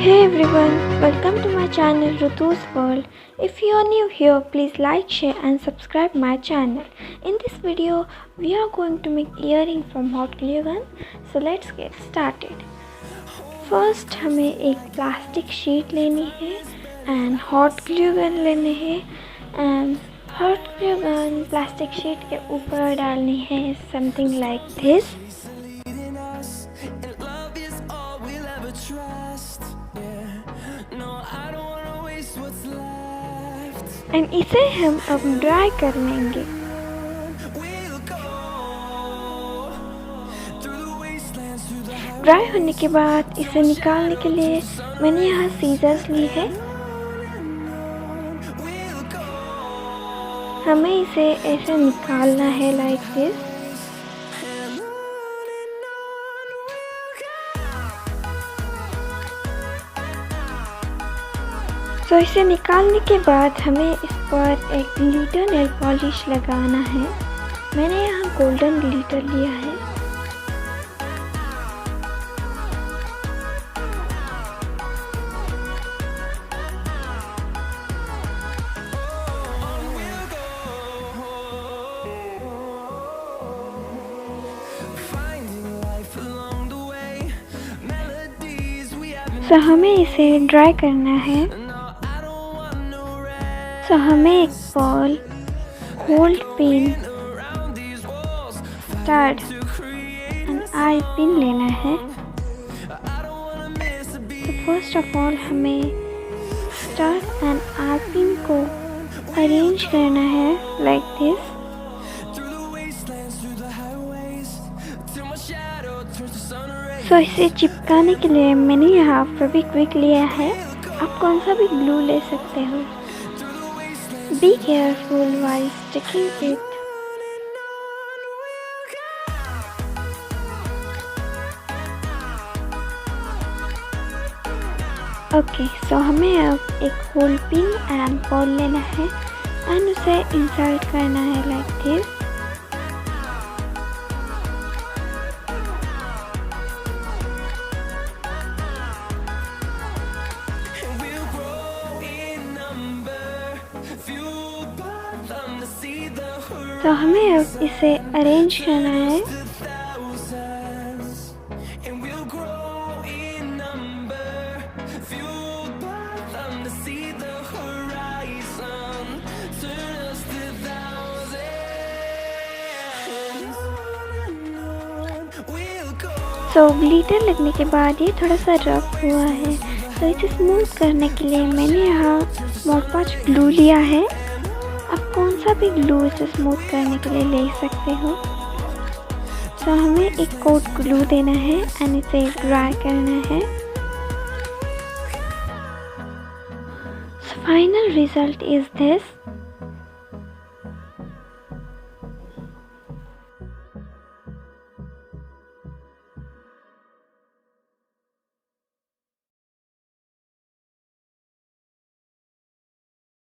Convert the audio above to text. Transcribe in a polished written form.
Hey everyone, welcome to my channel Rutu's World. If you are new here, please like, share and subscribe my channel. In this video, we are going to make earring from hot glue gun. So let's get started. First हमें एक plastic sheet लेनी है and hot glue gun लेने हैं and hot glue gun plastic sheet के ऊपर डालनी है something like this. एंड इसे हम अब ड्राई कर लेंगे. ड्राई होने के बाद इसे निकालने के लिए मैंने यहाँ सीजर्स ली है. हमें इसे ऐसे निकालना है लाइक दिस. तो इसे निकालने के बाद हमें इस पर एक ग्लिटर नेल पॉलिश लगाना है. मैंने यहाँ गोल्डन ग्लिटर लिया है. तो हमें इसे ड्राई करना है. तो हमें एक ball, Holdpin, stud and Eyepin लेना है. तो फर्स्ट ऑफ ऑल हमें स्टड एंड Eyepin को अरेंज करना है लाइक दिस. तो इसे चिपकाने के लिए मैंने यहाँ फेविक्विक लिया है. आप कौन सा भी ग्लू ले सकते हो. Be careful while sticking it. Okay, so हमें अब एक Holdpin एंड बॉल लेना है एंड उसे इंसर्ट करना है लाइक दिस. तो हमें अब इसे अरेंज करना है. तो ग्लिटर लगने के बाद ये थोड़ा सा रफ हुआ है. तो इसे स्मूथ करने के लिए मैंने यहाँ मोड 5 ग्लू लिया है. आप कौन सा भी ग्लू इसे स्मूथ करने के लिए ले सकते हो. तो हमें एक कोट ग्लू देना है एंड इसे ड्राई करना है. Final result is this.